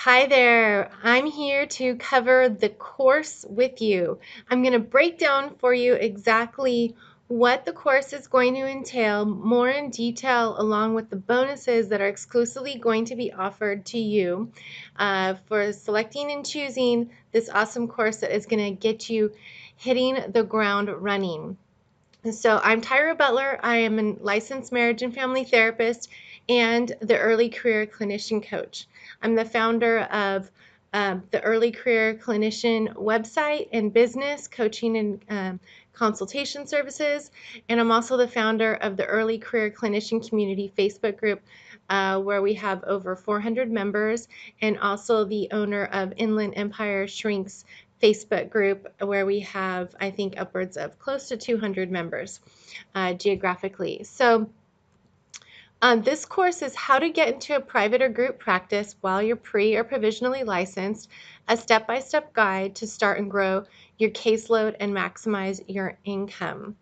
Hi there. I'm here to cover the course with you. I'm going to break down for you exactly what the course is going to entail, more in detail, along with the bonuses that are exclusively going to be offered to you for selecting and choosing this awesome course that is going to get you hitting the ground running. So I'm Tyra Butler. I am a licensed marriage and family therapist and the early career clinician coach. I'm the founder of the early career clinician website and business coaching and consultation services. And I'm also the founder of the early career clinician community Facebook group where we have over 400 members, and also the owner of Inland Empire Shrinks Facebook group where we have, I think, upwards of close to 200 members geographically. So this course is how to get into a private or group practice while you're pre or provisionally licensed, a step-by-step guide to start and grow your caseload and maximize your income.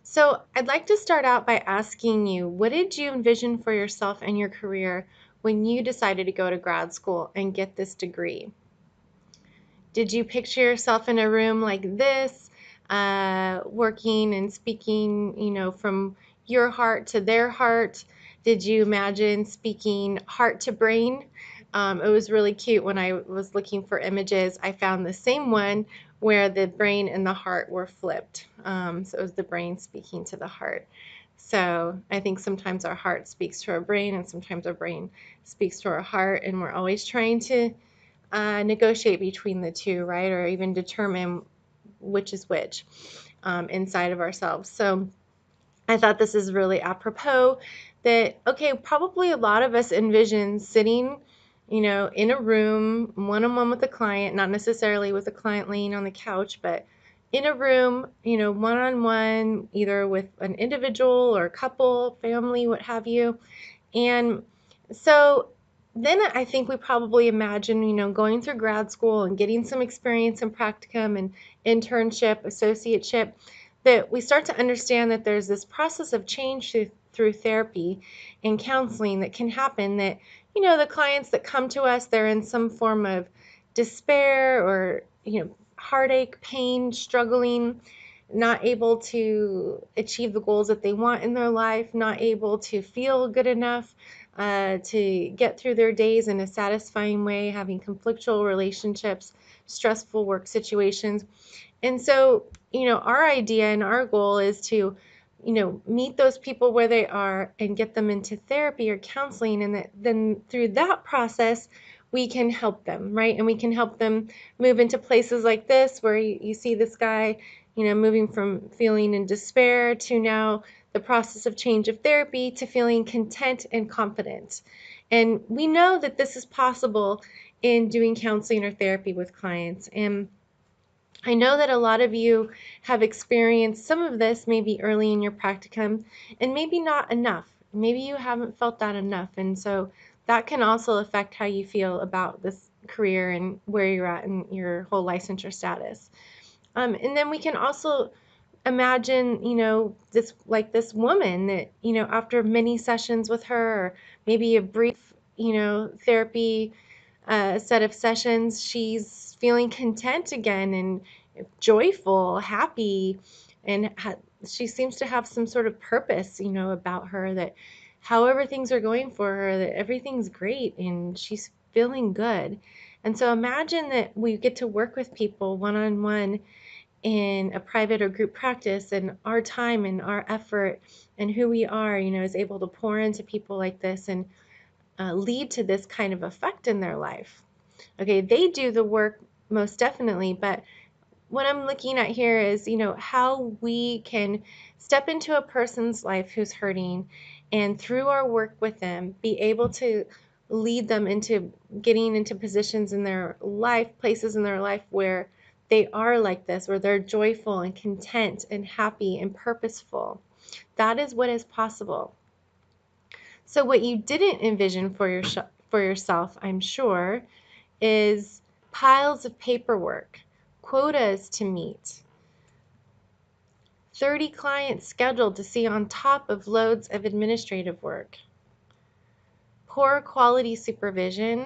So I'd like to start out by asking you, what did you envision for yourself and your career when you decided to go to grad school and get this degree? Did you picture yourself in a room like this, working and speaking, from your heart to their heart? Did you imagine speaking heart to brain? It was really cute when I was looking for images. I found the same one where the brain and the heart were flipped. So it was the brain speaking to the heart. So I think sometimes our heart speaks to our brain, and sometimes our brain speaks to our heart, and we're always trying to negotiate between the two, right? Or even determine which is which inside of ourselves. So I thought this is really apropos that, okay, probably a lot of us envision sitting, in a room, one-on-one with a client, not necessarily with a client laying on the couch, but in a room, one-on-one, either with an individual or a couple, family, what have you. And so then I think we probably imagine, going through grad school and getting some experience in practicum and internship, associateship, that we start to understand that there's this process of change through therapy and counseling that can happen, that, the clients that come to us, they're in some form of despair or, heartache, pain, struggling, not able to achieve the goals that they want in their life, not able to feel good enough to get through their days in a satisfying way, having conflictual relationships, stressful work situations. And so, our idea and our goal is to, meet those people where they are and get them into therapy or counseling. And then through that process, we can help them, right? And we can help them move into places like this where you see this guy, moving from feeling in despair to now the process of change of therapy to feeling content and confident. And we know that this is possible in doing counseling or therapy with clients. And I know that a lot of you have experienced some of this maybe early in your practicum and maybe not enough. Maybe you haven't felt that enough. And so that can also affect how you feel about this career and where you're at in your whole licensure status. And then we can also imagine, this woman that, after many sessions with her, or maybe a brief, therapy set of sessions, she's feeling content again and joyful, happy, and she seems to have some sort of purpose, about her, that however things are going for her, that everything's great and she's feeling good. And so imagine that we get to work with people one-on-one in a private or group practice, and our time and our effort and who we are, is able to pour into people like this and lead to this kind of effect in their life. Okay, they do the work most definitely, but what I'm looking at here is, how we can step into a person's life who's hurting, and through our work with them, be able to lead them into getting into positions in their life, places in their life where they are like this, where they're joyful and content and happy and purposeful. That is what is possible. So what you didn't envision for yourself, I'm sure, is piles of paperwork, quotas to meet, 30 clients scheduled to see on top of loads of administrative work, poor quality supervision,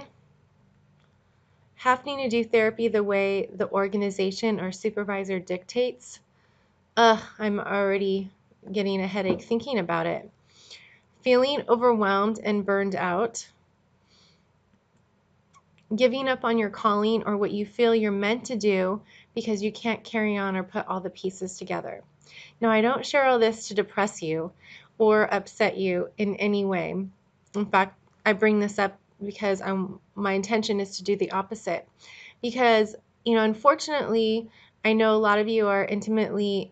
having to do therapy the way the organization or supervisor dictates, ugh, I'm already getting a headache thinking about it. Feeling overwhelmed and burned out, giving up on your calling or what you feel you're meant to do because you can't carry on or put all the pieces together. Now, I don't share all this to depress you or upset you in any way. In fact, I bring this up because my intention is to do the opposite. Because, unfortunately, I know a lot of you are intimately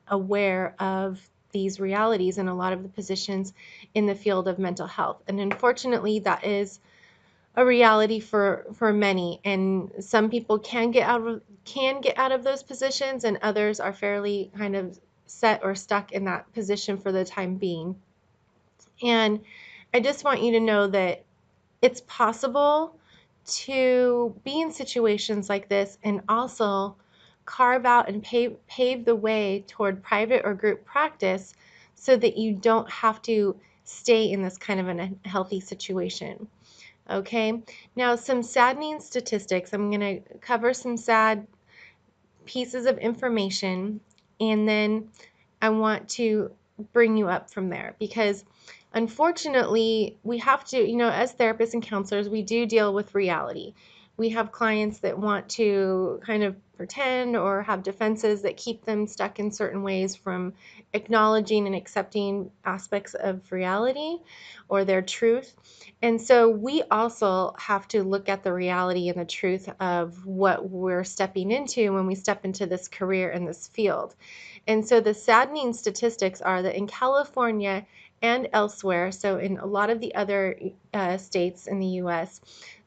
aware of these realities in a lot of the positions in the field of mental health. And unfortunately, that is a reality for many, and some people can get out of those positions, and others are fairly kind of set or stuck in that position for the time being. And I just want you to know that it's possible to be in situations like this and also carve out and pave the way toward private or group practice so that you don't have to stay in this kind of an unhealthy situation. Okay, now some saddening statistics. I'm going to cover some sad pieces of information, and then I want to bring you up from there because unfortunately we have to, as therapists and counselors, we do deal with reality. We have clients that want to kind of pretend or have defenses that keep them stuck in certain ways from acknowledging and accepting aspects of reality or their truth. And so we also have to look at the reality and the truth of what we're stepping into when we step into this career in this field. And so the saddening statistics are that in California and elsewhere, so in a lot of the other states in the US,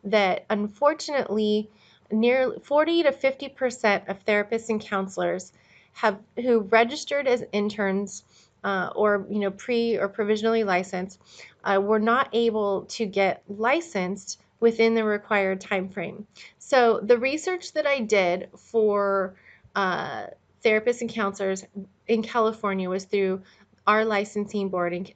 that unfortunately nearly 40 to 50% of therapists and counselors who registered as interns or pre or provisionally licensed were not able to get licensed within the required time frame. So the research that I did for therapists and counselors in California was through our licensing board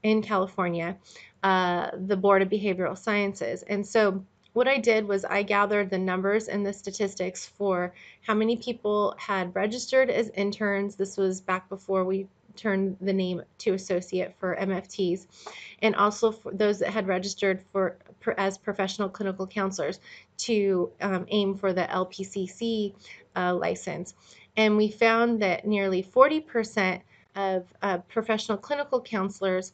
in California, the Board of Behavioral Sciences. And so what I did was I gathered the numbers and the statistics for how many people had registered as interns. This was back before we turned the name to associate for MFTs, and also for those that had registered as professional clinical counselors to aim for the LPCC license. And we found that nearly 40% of professional clinical counselors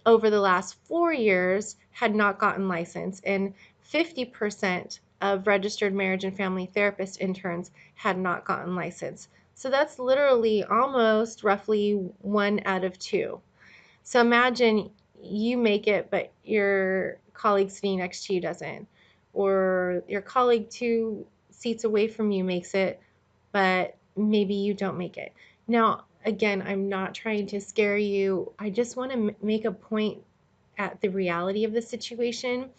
over the last 4 years had not gotten licensed, and 50% of registered marriage and family therapist interns had not gotten licensed. So that's literally almost roughly 1 out of 2. So imagine you make it, but your colleague sitting next to you doesn't, or your colleague 2 seats away from you makes it, but maybe you don't make it. Now, again, I'm not trying to scare you. I just want to make a point at the reality of the situation,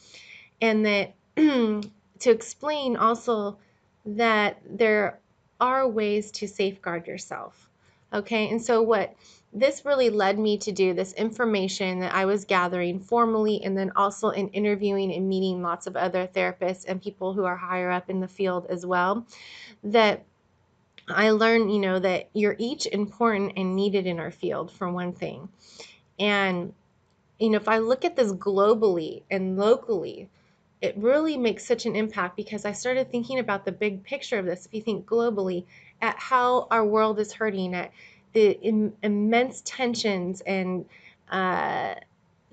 and that to explain also that there are ways to safeguard yourself. Okay, and so what this really led me to do, this information that I was gathering formally and then also in interviewing and meeting lots of other therapists and people who are higher up in the field as well, that I learned, that you're each important and needed in our field, for one thing. And, if I look at this globally and locally, it really makes such an impact because I started thinking about the big picture of this. If you think globally at how our world is hurting, at the immense tensions and uh,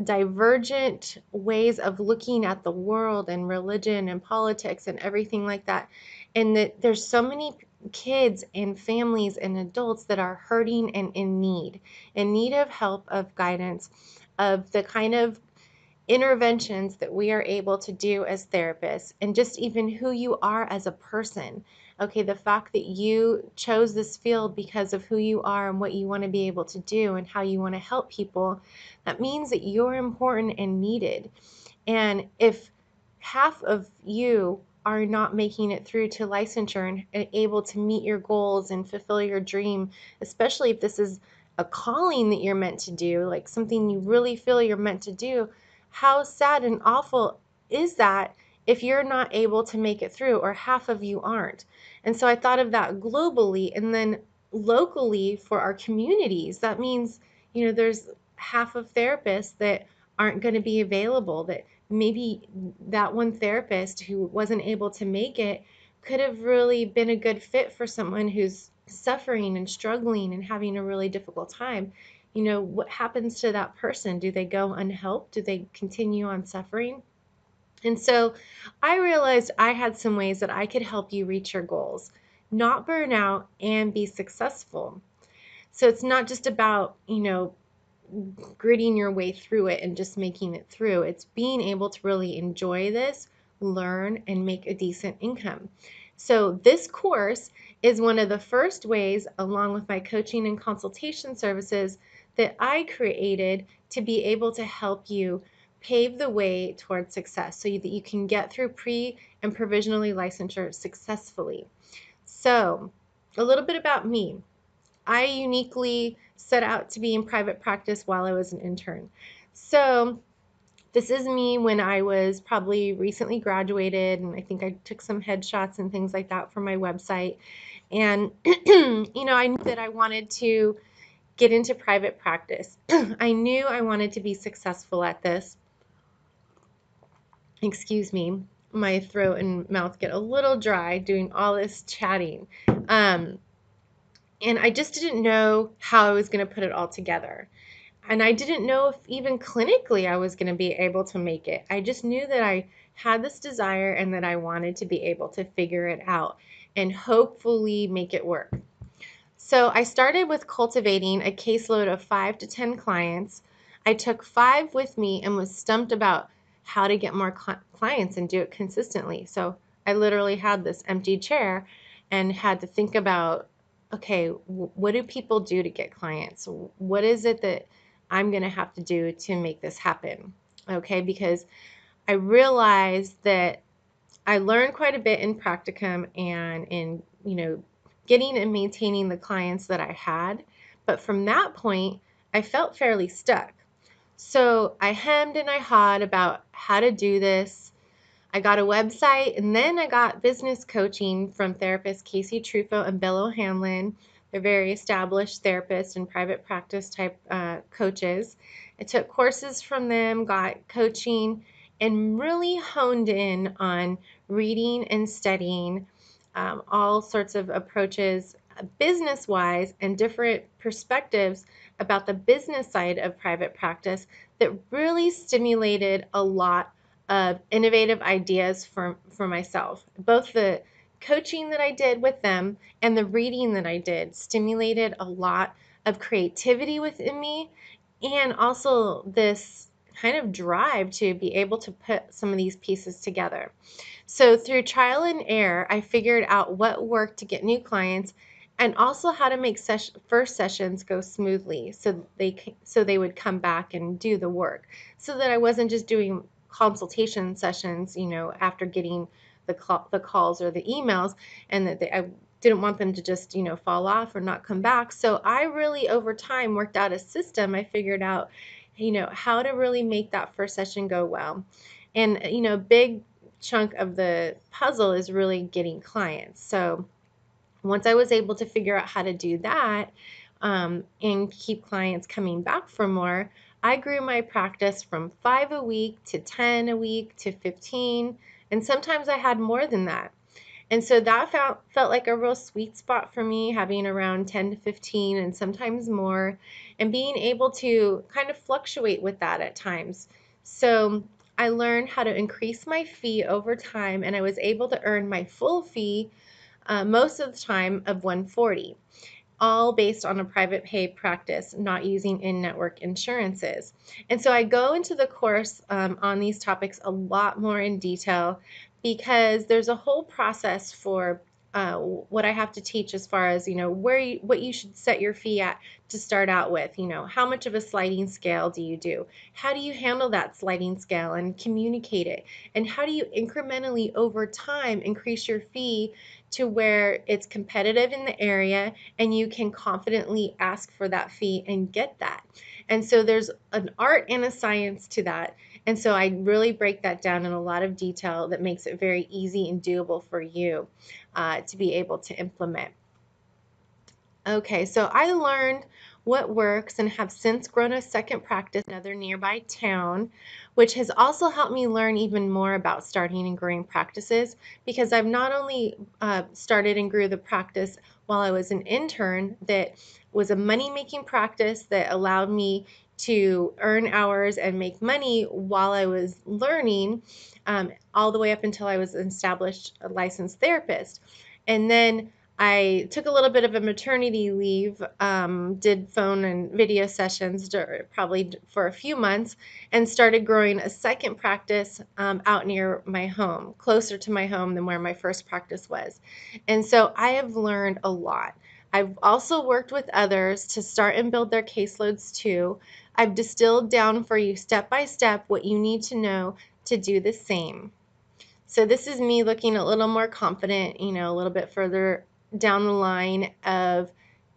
divergent ways of looking at the world and religion and politics and everything like that, and that there's so many kids and families and adults that are hurting and in need of help, of guidance, of the kind of interventions that we are able to do as therapists, and just even who you are as a person. Okay, the fact that you chose this field because of who you are and what you want to be able to do and how you want to help people, that means that you're important and needed. And if half of you are not making it through to licensure and able to meet your goals and fulfill your dream, especially if this is a calling that you're meant to do, like something you really feel you're meant to do, how sad and awful is that if you're not able to make it through, or half of you aren't? And so I thought of that globally, and then locally for our communities. That means, there's half of therapists that aren't going to be available, that maybe that one therapist who wasn't able to make it could have really been a good fit for someone who's suffering and struggling and having a really difficult time. What happens to that person? Do they go unhelped? Do they continue on suffering? And so I realized I had some ways that I could help you reach your goals, not burn out, and be successful. So it's not just about, gritting your way through it and just making it through. It's being able to really enjoy this, learn, and make a decent income. So this course is one of the first ways, along with my coaching and consultation services, that I created to be able to help you pave the way towards success so that you can get through pre and provisionally licensure successfully. So a little bit about me. I uniquely set out to be in private practice while I was an intern. So this is me when I was probably recently graduated, and I think I took some headshots and things like that for my website. And, I knew that I wanted to get into private practice. I knew I wanted to be successful at this. Excuse me, my throat and mouth get a little dry doing all this chatting. And I just didn't know how I was going to put it all together. And I didn't know if even clinically I was going to be able to make it. I just knew that I had this desire and that I wanted to be able to figure it out and hopefully make it work. So I started with cultivating a caseload of 5 to 10 clients. I took 5 with me and was stumped about how to get more clients and do it consistently. So I literally had this empty chair and had to think about, okay, what do people do to get clients? What is it that I'm going to have to do to make this happen? Okay, because I realized that I learned quite a bit in practicum and in, getting and maintaining the clients that I had. But from that point, I felt fairly stuck. So I hemmed and I hawed about how to do this. I got a website, and then I got business coaching from therapists Casey Truffaut and Bill O'Hanlon. They're very established therapists and private practice type coaches. I took courses from them, got coaching, and really honed in on reading and studying all sorts of approaches business wise and different perspectives about the business side of private practice that really stimulated a lot of innovative ideas for myself. Both the coaching that I did with them and the reading that I did stimulated a lot of creativity within me, and also this kind of drive to be able to put some of these pieces together. So through trial and error, I figured out what worked to get new clients, and also how to make first sessions go smoothly so they would come back and do the work, so that I wasn't just doing consultation sessions, after getting the calls or the emails, and that I didn't want them to just, fall off or not come back. So I really over time worked out a system. I figured out, how to really make that first session go well. And, big chunk of the puzzle is really getting clients. So once I was able to figure out how to do that, and keep clients coming back for more, I grew my practice from 5 a week to 10 a week to 15, and sometimes I had more than that. And so that felt like a real sweet spot for me, having around 10 to 15 and sometimes more, and being able to kind of fluctuate with that at times. So I learned how to increase my fee over time, and I was able to earn my full fee most of the time of 140, all based on a private pay practice, not using in-network insurances. And so I go into the course on these topics a lot more in detail, because there's a whole process for what I have to teach, as far as, what you should set your fee at to start out with. How much of a sliding scale do you do? How do you handle that sliding scale and communicate it? And how do you incrementally over time increase your fee to where it's competitive in the area and you can confidently ask for that fee and get that? And so there's an art and a science to that. And so I really break that down in a lot of detail that makes it very easy and doable for you to be able to implement. Okay, so I learned what works and have since grown a second practice in another nearby town, which has also helped me learn even more about starting and growing practices, because I've not only started and grew the practice while I was an intern that was a money-making practice that allowed me to earn hours and make money while I was learning, all the way up until I was an established licensed therapist. And then I took a little bit of a maternity leave, did phone and video sessions probably for a few months, and started growing a second practice out near my home, closer to my home than where my first practice was. And so I have learned a lot. I've also worked with others to start and build their caseloads too. I've distilled down for you step by step what you need to know to do the same. So this is me looking a little more confident, a little bit further down the line of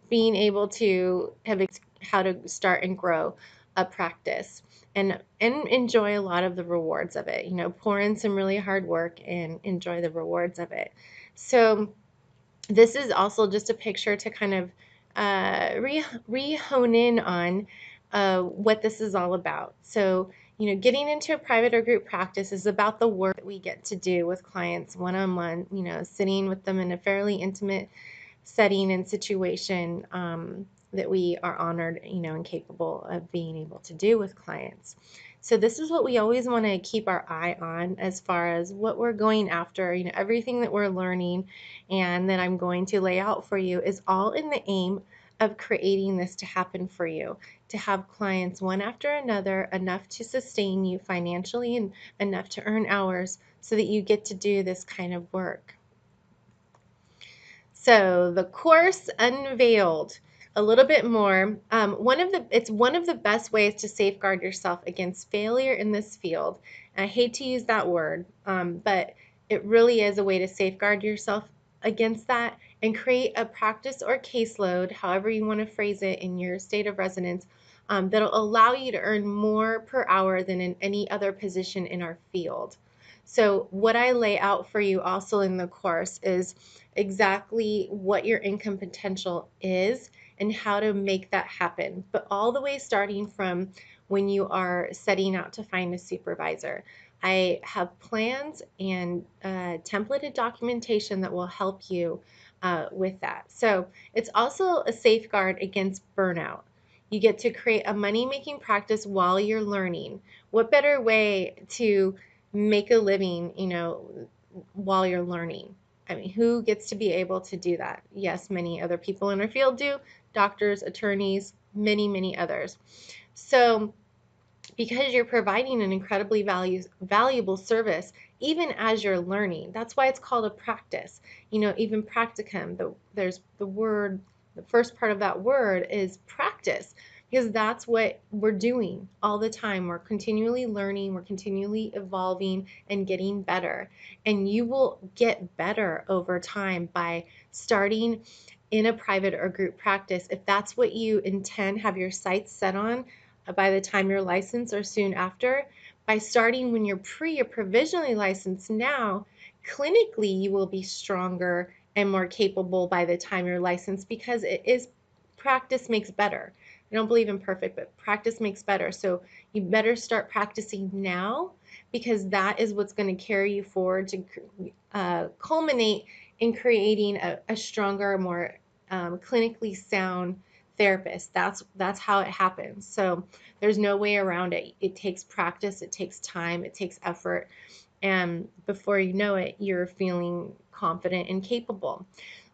being able to have how to start and grow a practice and enjoy a lot of the rewards of it. Pour in some really hard work and enjoy the rewards of it. So this is also just a picture to kind of re-hone in on what this is all about. So, getting into a private or group practice is about the work that we get to do with clients one-on-one, sitting with them in a fairly intimate setting and situation that we are honored, and capable of being able to do with clients. So this is what we always want to keep our eye on as far as what we're going after, everything that we're learning and that I'm going to lay out for you is all in the aim of creating this to happen for you, to have clients one after another, enough to sustain you financially and enough to earn hours so that you get to do this kind of work. So the course unveiled a little bit more. It's one of the best ways to safeguard yourself against failure in this field. And I hate to use that word, but it really is a way to safeguard yourself against that and create a practice or caseload, however you want to phrase it in your state of residence, that'll allow you to earn more per hour than in any other position in our field. So what I lay out for you also in the course is exactly what your income potential is and how to make that happen, but all the way starting from when you are setting out to find a supervisor. I have plans and templated documentation that will help you with that. So it's also a safeguard against burnout. You get to create a money-making practice while you're learning. What better way to make a living, while you're learning? I mean, who gets to be able to do that? Yes, many other people in our field do, doctors, attorneys, many, many others. So because you're providing an incredibly valuable service even as you're learning. That's why it's called a practice. Even practicum, there's the word, the first part of that word is practice, because that's what we're doing all the time. We're continually learning, we're continually evolving and getting better. And you will get better over time by starting in a private or group practice if that's what you intend, have your sights set on by the time you're licensed or soon after. By starting when you're pre or provisionally licensed now, clinically you will be stronger and more capable by the time you're licensed, because it is practice makes better. I don't believe in perfect, but practice makes better. So you better start practicing now, because that is what's going to carry you forward to culminate in creating a stronger, more clinically sound therapist. That's how it happens. So there's no way around it. It takes practice, it takes time, it takes effort, and before you know it, you're feeling confident and capable.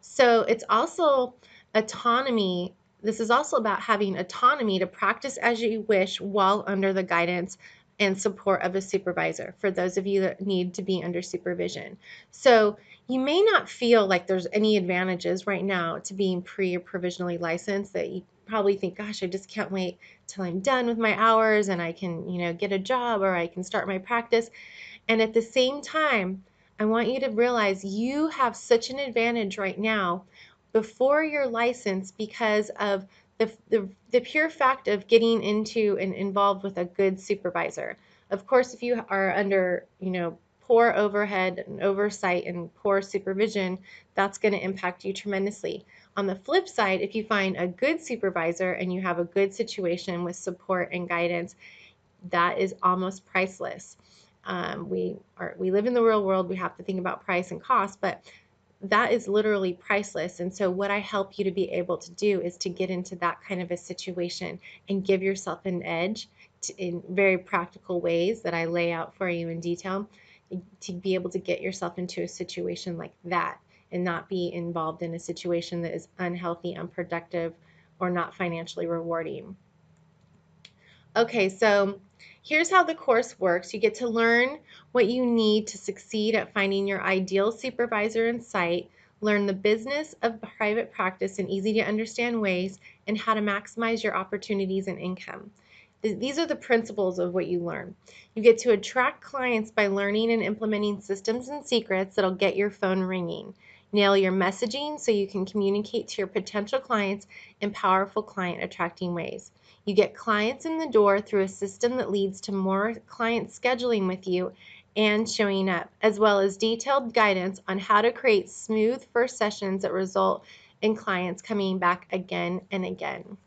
So it's also autonomy. This is also about having autonomy to practice as you wish while under the guidance and support of a supervisor, for those of you that need to be under supervision. So you may not feel like there's any advantages right now to being pre or provisionally licensed, that you probably think, gosh, I just can't wait till I'm done with my hours and I can, get a job or I can start my practice. And at the same time, I want you to realize you have such an advantage right now before your license because of the pure fact of getting into and involved with a good supervisor. Of course, if you are under, poor overhead and oversight and poor supervision, that's going to impact you tremendously. On the flip side, if you find a good supervisor and you have a good situation with support and guidance, that is almost priceless. We live in the real world. We have to think about price and cost, but that is literally priceless. And so what I help you to be able to do is to get into that kind of a situation and give yourself an edge in very practical ways that I lay out for you in detail, to be able to get yourself into a situation like that and not be involved in a situation that is unhealthy, unproductive, or not financially rewarding. Okay, so here's how the course works. You get to learn what you need to succeed at finding your ideal supervisor and site, learn the business of private practice in easy to understand ways, and how to maximize your opportunities and income. These are the principles of what you learn. You get to attract clients by learning and implementing systems and secrets that'll get your phone ringing. Nail your messaging so you can communicate to your potential clients in powerful client attracting ways. You get clients in the door through a system that leads to more client scheduling with you and showing up, as well as detailed guidance on how to create smooth first sessions that result in clients coming back again and again.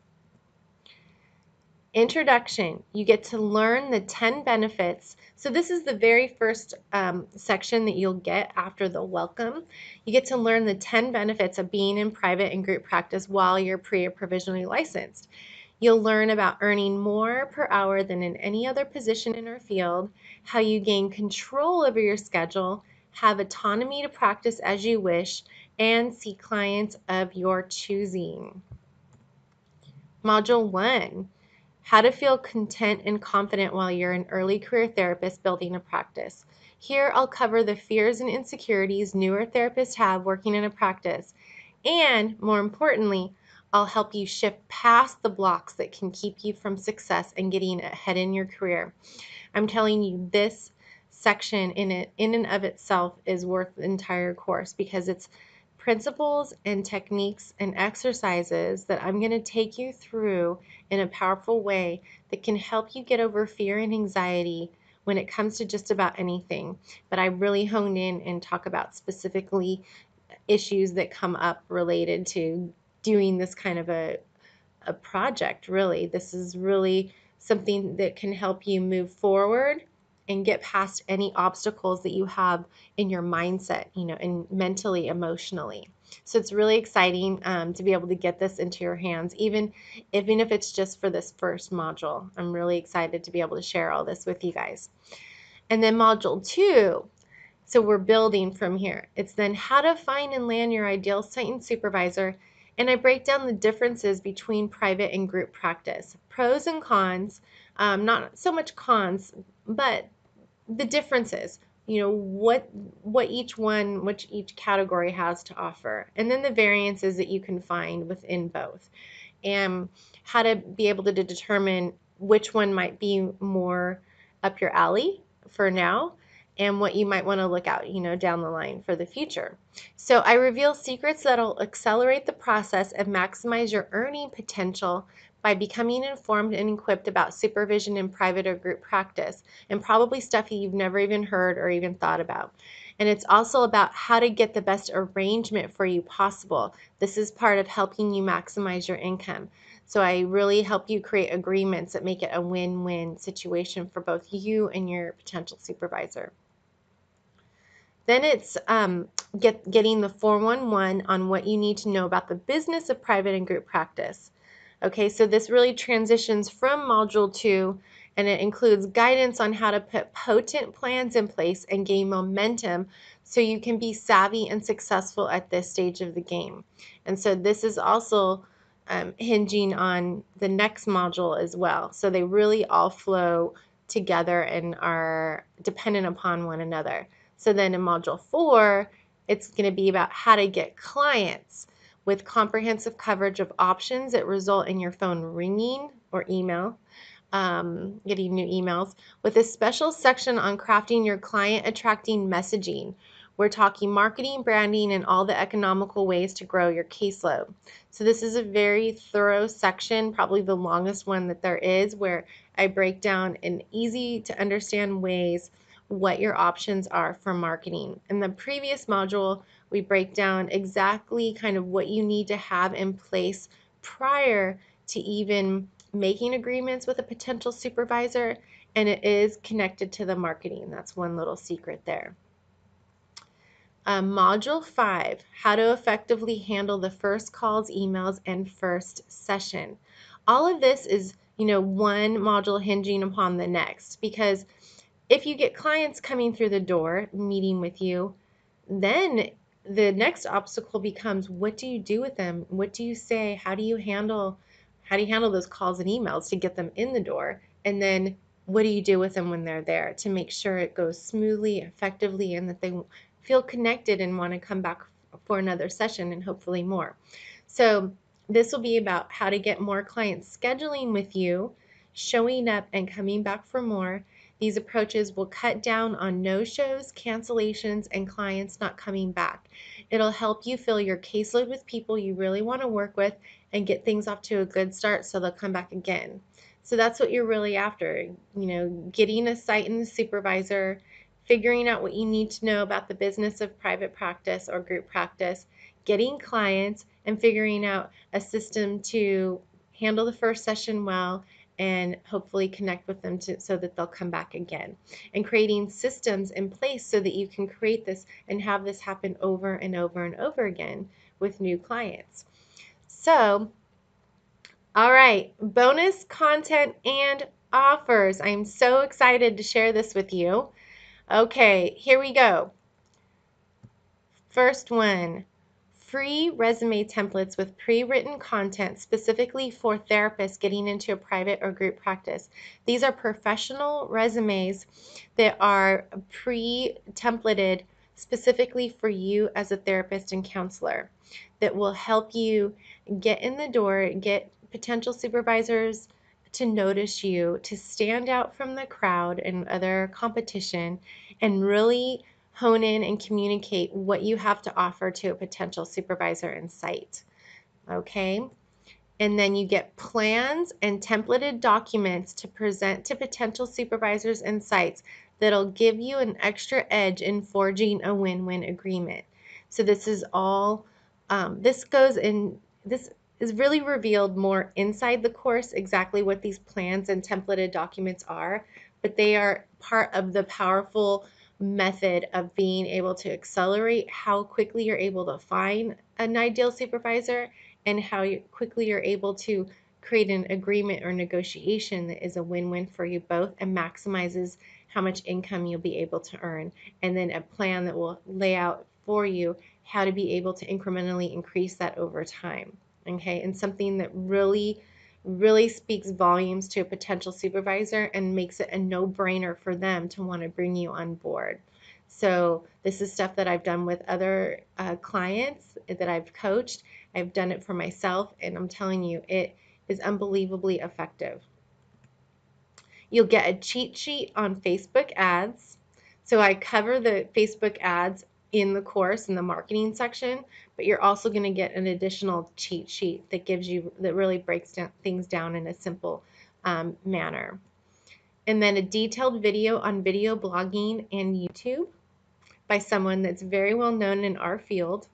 Introduction, you get to learn the 10 benefits. So this is the very first section that you'll get after the welcome. You get to learn the 10 benefits of being in private and group practice while you're pre or provisionally licensed. You'll learn about earning more per hour than in any other position in our field, how you gain control over your schedule, have autonomy to practice as you wish, and see clients of your choosing. Module 1, how to feel content and confident while you're an early career therapist building a practice. Here I'll cover the fears and insecurities newer therapists have working in a practice, and more importantly, I'll help you shift past the blocks that can keep you from success and getting ahead in your career. I'm telling you, this section in and of itself is worth the entire course, because it's principles and techniques and exercises that I'm going to take you through in a powerful way that can help you get over fear and anxiety when it comes to just about anything. But I really hone in and talk about specifically issues that come up related to doing this kind of a project. Really, this is really something that can help you move forward and get past any obstacles that you have in your mindset, and mentally, emotionally. So it's really exciting to be able to get this into your hands, even if it's just for this first module. I'm really excited to be able to share all this with you guys. And then module 2, so we're building from here. It's then how to find and land your ideal site and supervisor. And I break down the differences between private and group practice, pros and cons, not so much cons, but the differences, what which each category has to offer, and then the variances that you can find within both, and how to be able to determine which one might be more up your alley for now, and what you might want to look out, down the line for the future. So I reveal secrets that'll accelerate the process and maximize your earning potential by becoming informed and equipped about supervision in private or group practice, and probably stuff that you've never even heard or even thought about. And it's also about how to get the best arrangement for you possible. This is part of helping you maximize your income. So I really help you create agreements that make it a win-win situation for both you and your potential supervisor. Then it's getting the 411 on what you need to know about the business of private and group practice. Okay, so this really transitions from Module 2, and it includes guidance on how to put potent plans in place and gain momentum so you can be savvy and successful at this stage of the game. And so this is also hinging on the next module as well. So they really all flow together and are dependent upon one another. So then in Module 4, it's going to be about how to get clients with comprehensive coverage of options that result in your phone ringing or email, getting new emails, with a special section on crafting your client attracting messaging, We're talking marketing, branding, and all the economical ways to grow your caseload. So this is a very thorough section, probably the longest one that there is, where I break down in easy to understand ways what your options are for marketing. In the previous module, we break down exactly kind of what you need to have in place prior to even making agreements with a potential supervisor, and it is connected to the marketing. That's one little secret there. Module 5, how to effectively handle the first calls, emails, and first session. All of this is, one module hinging upon the next, because if you get clients coming through the door, meeting with you, then the next obstacle becomes, what do you do with them? What do you say? How do you handle those calls and emails to get them in the door? And then what do you do with them when they're there to make sure it goes smoothly, effectively, and that they feel connected and want to come back for another session and hopefully more. So this will be about how to get more clients scheduling with you, showing up and coming back for more. These approaches will cut down on no-shows, cancellations, and clients not coming back. It'll help you fill your caseload with people you really want to work with and get things off to a good start so they'll come back again. So that's what you're really after, getting a site and a supervisor, figuring out what you need to know about the business of private practice or group practice, getting clients, and figuring out a system to handle the first session well and hopefully connect with them so that they'll come back again, and creating systems in place so that you can create this and have this happen over and over and over again with new clients. So, all right, bonus content and offers. I'm so excited to share this with you. Okay, here we go. First one, free resume templates with pre-written content specifically for therapists getting into a private or group practice. These are professional resumes that are pre-templated specifically for you as a therapist and counselor that will help you get in the door, get potential supervisors to notice you, to stand out from the crowd and other competition, and really hone in and communicate what you have to offer to a potential supervisor and site. Okay? And then you get plans and templated documents to present to potential supervisors and sites that'll give you an extra edge in forging a win-win agreement. So this is all, this is really revealed more inside the course, exactly what these plans and templated documents are, but they are part of the powerful method of being able to accelerate how quickly you're able to find an ideal supervisor and how quickly you're able to create an agreement or negotiation that is a win-win for you both and maximizes how much income you'll be able to earn, and then a plan that will lay out for you how to be able to incrementally increase that over time. Okay, and something that really speaks volumes to a potential supervisor and makes it a no-brainer for them to want to bring you on board. So this is stuff that I've done with other clients that I've coached. I've done it for myself, and I'm telling you, it is unbelievably effective. You'll get a cheat sheet on Facebook ads. So I cover the Facebook ads in the course in the marketing section, but you're also going to get an additional cheat sheet that really breaks things down in a simple manner. And then a detailed video on video blogging and YouTube by someone that's very well known in our field.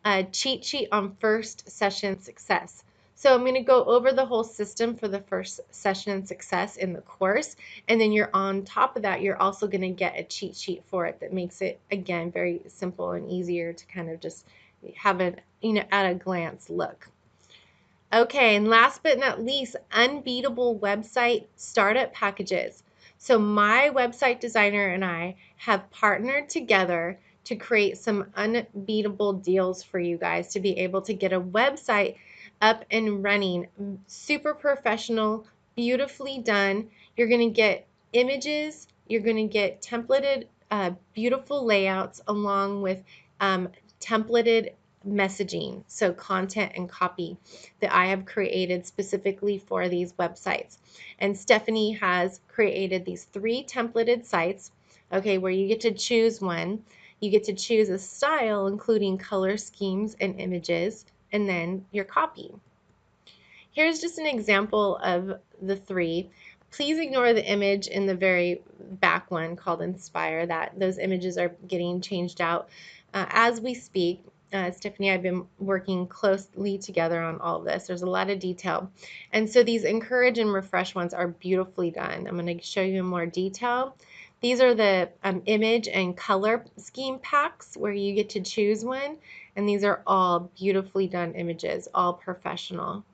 A cheat sheet on first session success. So I'm going to go over the whole system for the first session success in the course, and then you're on top of that, you're also going to get a cheat sheet for it that makes it, again, very simple and easier to kind of just have an, at a glance look. Okay, and last but not least, unbeatable website startup packages. So my website designer and I have partnered together to create some unbeatable deals for you guys to be able to get a website up and running, super professional, beautifully done. You're going to get images, you're going to get templated, beautiful layouts along with templated messaging, so content and copy that I have created specifically for these websites. And Stephanie has created these 3 templated sites, okay, where you get to choose one. You get to choose a style, including color schemes and images, and then your copy. Here's just an example of the three. Please ignore the image in the very back one called Inspire. Those images are getting changed out as we speak. Stephanie and I have been working closely together on all of this. There's a lot of detail. And so these encourage and refresh ones are beautifully done. I'm going to show you in more detail. These are the image and color scheme packs where you get to choose one. And these are all beautifully done images, all professional.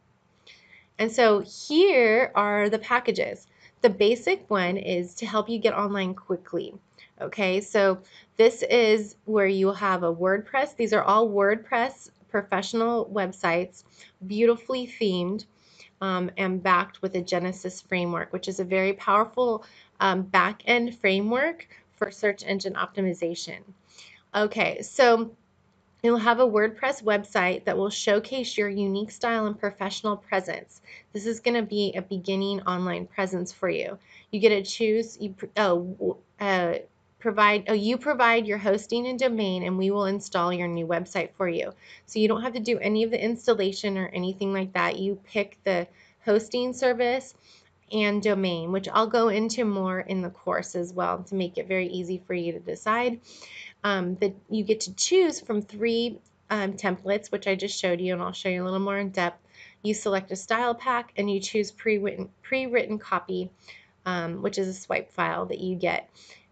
And so here are the packages. The basic one is to help you get online quickly. Okay, so this is where you have a WordPress. These are all WordPress professional websites, beautifully themed and backed with a Genesis framework, which is a very powerful back-end framework for search engine optimization. Okay, so you'll have a WordPress website that will showcase your unique style and professional presence. This is going to be a beginning online presence for you. You get to choose, you provide your hosting and domain, and we will install your new website for you. So you don't have to do any of the installation or anything like that. You pick the hosting service and domain, which I'll go into more in the course as well to make it very easy for you to decide. That you get to choose from three templates, which I just showed you, and I'll show you a little more in depth. You select a style pack and you choose pre-written copy, which is a swipe file that you get.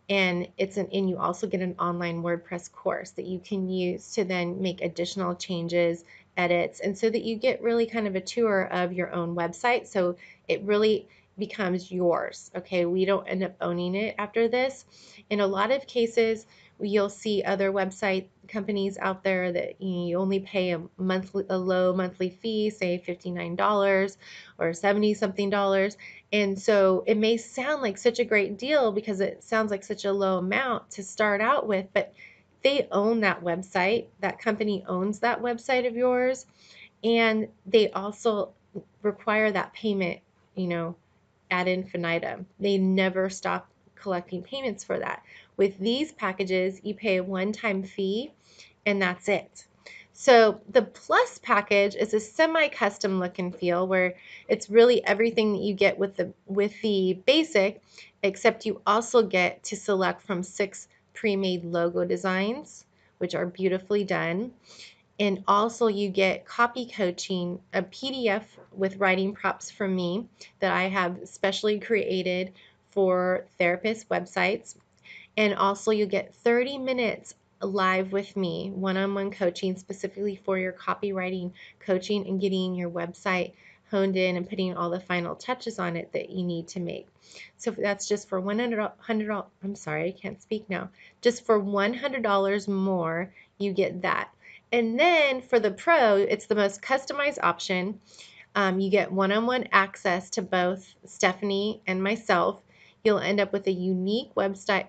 And you also get an online WordPress course that you can use to then make additional changes, edits, and so that you get really kind of a tour of your own website. So it really becomes yours. Okay, we don't end up owning it after this. In a lot of cases, you'll see other website companies out there that you only pay a low monthly fee, say $59 or 70 something dollars. And so it may sound like such a great deal because it sounds like such a low amount to start out with, but they own that website. That company owns that website of yours, and they also require that payment, ad infinitum. They never stop collecting payments for that. With these packages, you pay a one-time fee and that's it. So the Plus package is a semi-custom look and feel where it's really everything that you get with the basic, except you also get to select from 6 pre-made logo designs, which are beautifully done. And also you get copy coaching, a PDF with writing prompts from me that I have specially created for therapist websites. And also you get 30 minutes live with me, one-on-one coaching specifically for your copywriting coaching and getting your website honed in and putting all the final touches on it that you need to make. So that's just for $100. I'm sorry, I can't speak now. Just for $100 more, you get that. And then for the Pro, it's the most customized option. You get one-on-one access to both Stephanie and myself. You'll end up with a unique website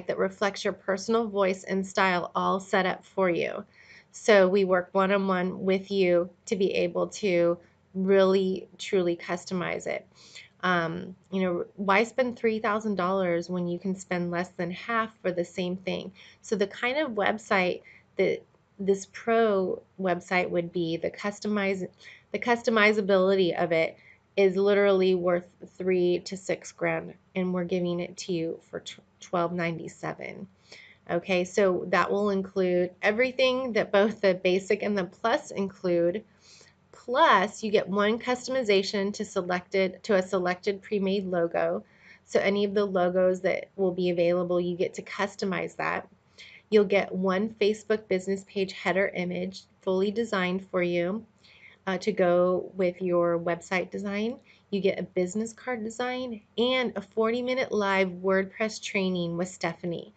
that reflects your personal voice and style all set up for you. So we work one-on-one with you to be able to really, truly customize it. Why spend $3,000 when you can spend less than half for the same thing? So the kind of website that this Pro website would be, the customizability of it is literally worth $3 to $6 grand, and we're giving it to you for $12.97. Okay, so that will include everything that both the basic and the plus include. Plus, you get one customization to a selected pre-made logo. So any of the logos that will be available, you get to customize that. You'll get one Facebook business page header image fully designed for you to go with your website design. You get a business card design and a 40-minute live WordPress training with Stephanie.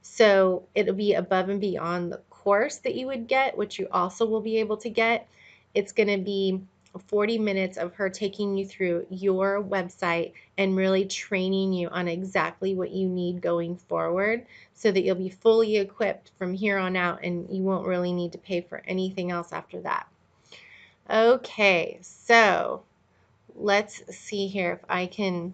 So it'll be above and beyond the course that you would get, which you also will be able to get. It's going to be 40 minutes of her taking you through your website and really training you on exactly what you need going forward so that you'll be fully equipped from here on out and you won't really need to pay for anything else after that. Okay, so let's see here if I can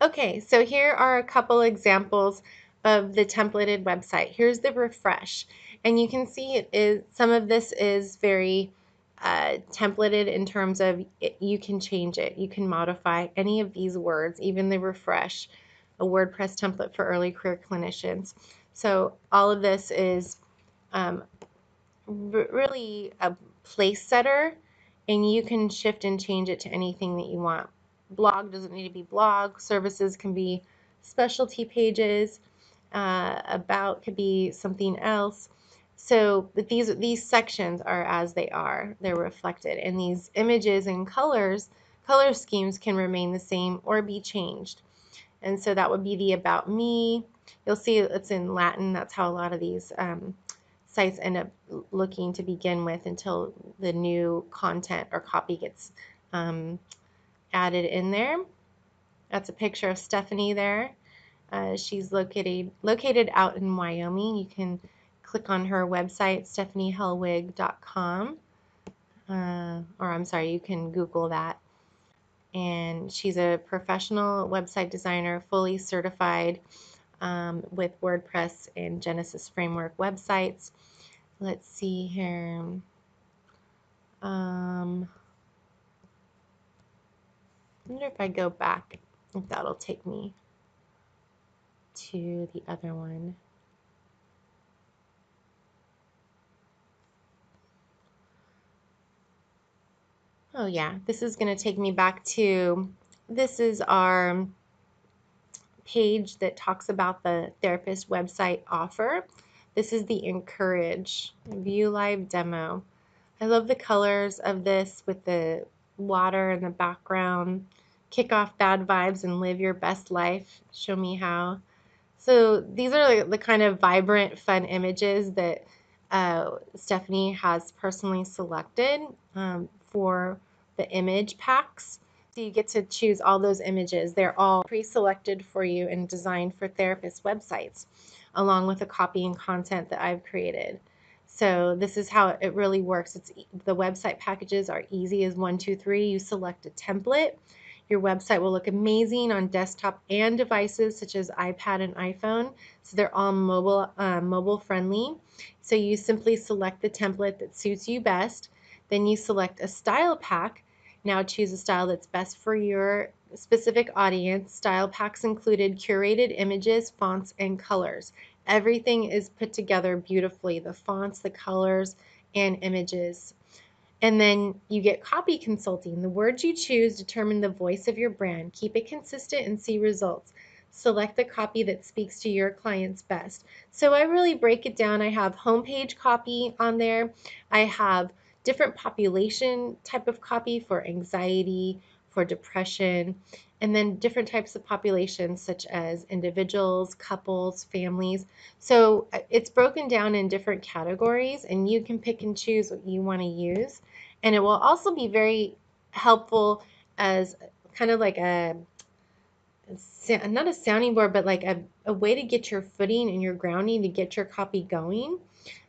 Okay, so here are a couple examples of the templated website. Here's the refresh, and you can see it is some of this is very templated in terms of you can change it. You can modify any of these words, even the refresh, a WordPress template for early career clinicians. So all of this is um, really a place setter, and you can shift and change it to anything that you want. Blog doesn't need to be blog. Services can be specialty pages. About could be something else. So these sections are as they are. They're reflected, and these images and color schemes can remain the same or be changed. And so that would be the About Me. You'll see it's in Latin. That's how a lot of these sites end up looking to begin with until the new content or copy gets um, added in there. That's a picture of Stephanie there. She's located out in Wyoming. You can click on her website, stephaniehellwig.com. Or I'm sorry, you can Google that. And she's a professional website designer, fully certified with WordPress and Genesis Framework websites. Let's see here. I wonder if I go back, if that'll take me to the other one. Oh yeah, this is going to take me back to, this is our page that talks about the therapist website offer. This is the Encourage View Live demo. I love the colors of this with the water in the background. Kick off bad vibes and live your best life. Show me how. So these are the kind of vibrant, fun images that Stephanie has personally selected for the image packs. So you get to choose all those images. They're all pre-selected for you and designed for therapist websites, along with the copy and content that I've created. So this is how it really works. The website packages are easy as 1, 2, 3. You select a template. Your website will look amazing on desktop and devices such as iPad and iPhone. So they're all mobile friendly. So you simply select the template that suits you best. Then you select a style pack. Now choose a style that's best for your specific audience. Style packs included curated images, fonts, and colors. Everything is put together beautifully. The fonts, the colors, and images. And then you get copy consulting. The words you choose determine the voice of your brand. Keep it consistent and see results. Select the copy that speaks to your clients best. So I really break it down. I have homepage copy on there. I have different population type of copy for anxiety, for depression, and then different types of populations such as individuals, couples, families. So it's broken down in different categories, and you can pick and choose what you want to use. And it will also be very helpful as kind of like not a sounding board, but like a way to get your footing and your grounding to get your copy going.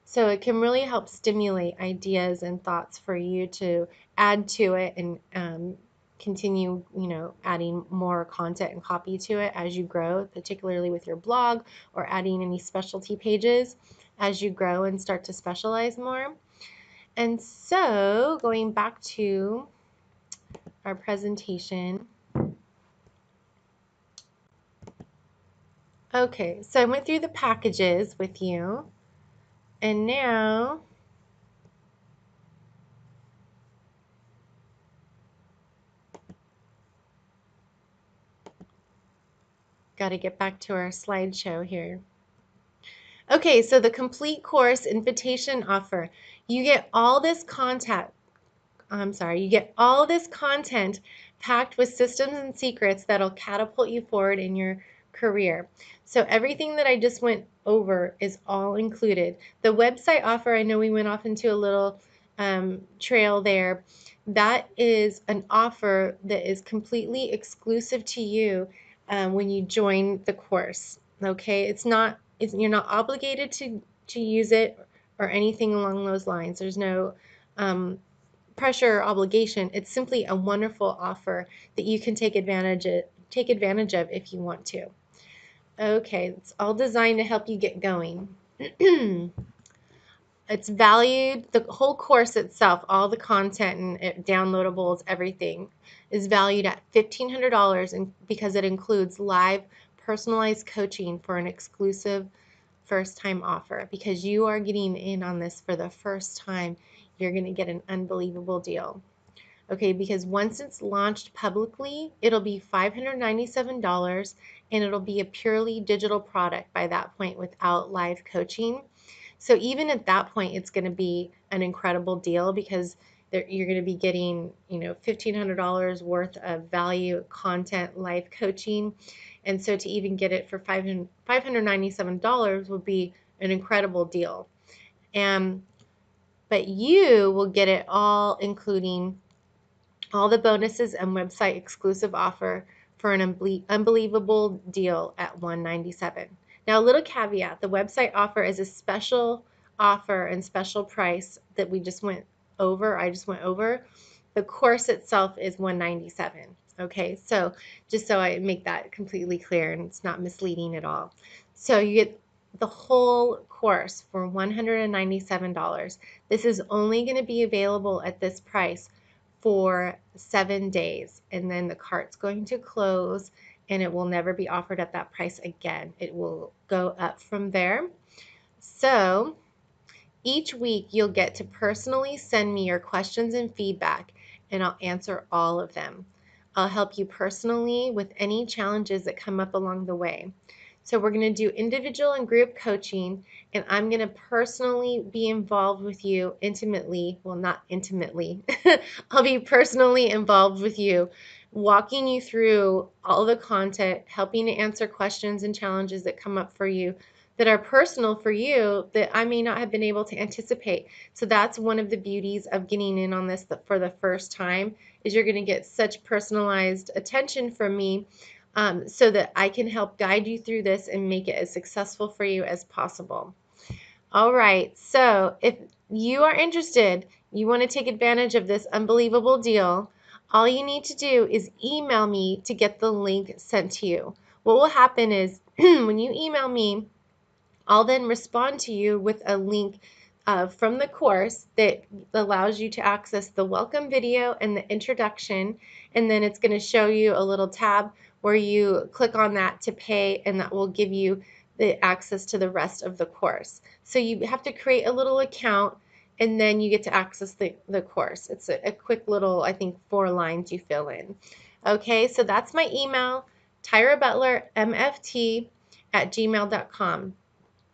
So it can really help stimulate ideas and thoughts for you to add to it and continue, adding more content and copy to it as you grow, particularly with your blog or adding any specialty pages as you grow and start to specialize more. And so going back to our presentation. Okay, so I went through the packages with you, and now got to get back to our slideshow here. Okay, so the complete course invitation offer. You get all this you get all this content packed with systems and secrets that'll catapult you forward in your career. So everything that I just went over is all included. The website offer, I know we went off into a little trail there. That is an offer that is completely exclusive to you when you join the course. Okay, you're not obligated to use it or anything along those lines. There's no pressure or obligation. It's simply a wonderful offer that you can take advantage take advantage of if you want to. Okay, it's all designed to help you get going. It's valued, the whole course itself, all the content and downloadables, everything is valued at $1,500 because it includes live personalized coaching for an exclusive first time offer. Because you are getting in on this for the first time, you're going to get an unbelievable deal. Okay, because once it's launched publicly, it'll be $597 and it'll be a purely digital product by that point without live coaching. So even at that point, it's going to be an incredible deal because you're going to be getting, $1,500 worth of value content, live coaching. And so to even get it for $597 would be an incredible deal. But you will get it all, including all the bonuses and website exclusive offer for an unbelievable deal at $197. Now, a little caveat, the website offer is a special offer and special price that I just went over. The course itself is $197. Okay, so just so I make that completely clear and it's not misleading at all. So you get the whole course for $197. This is only going to be available at this price for 7 days, and then the cart's going to close and it will never be offered at that price again. It will go up from there. So each week you'll get to personally send me your questions and feedback, and I'll answer all of them. I'll help you personally with any challenges that come up along the way. So we're going to do individual and group coaching, and I'm going to personally be involved with you intimately. Well, not intimately. I'll be personally involved with you, walking you through all the content, helping to answer questions and challenges that come up for you that are personal for you that I may not have been able to anticipate. So that's one of the beauties of getting in on this for the first time, is you're going to get such personalized attention from me, so that I can help guide you through this and make it as successful for you as possible. All right, so if you are interested, you want to take advantage of this unbelievable deal, all you need to do is email me to get the link sent to you. What will happen is when you email me, I'll then respond to you with a link from the course that allows you to access the welcome video and the introduction, and then it's going to show you a little tab where you click on that to pay, and that will give you the access to the rest of the course. So you have to create a little account, and then you get to access the course. It's a quick little, I think, 4 lines you fill in. Okay, so that's my email, Tyra Butler, MFT @gmail.com.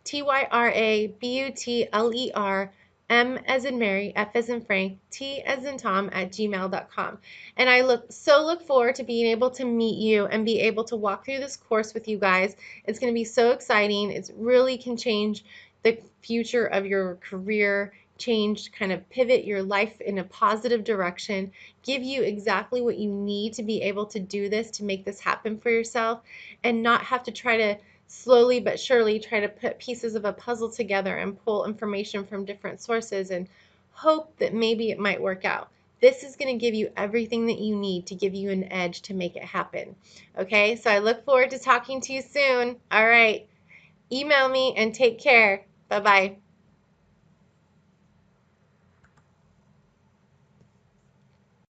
TYRABUTLER, M as in Mary, F as in Frank, T as in Tom @gmail.com. And I look forward to being able to meet you and be able to walk through this course with you guys. It's going to be so exciting. It really can change the future of your career, kind of pivot your life in a positive direction, give you exactly what you need to be able to do this, to make this happen for yourself, and not have to try to slowly but surely try to put pieces of a puzzle together and pull information from different sources and hope that maybe it might work out. This is going to give you everything that you need to give you an edge to make it happen. Okay, so I look forward to talking to you soon. All right, email me and take care. Bye-bye.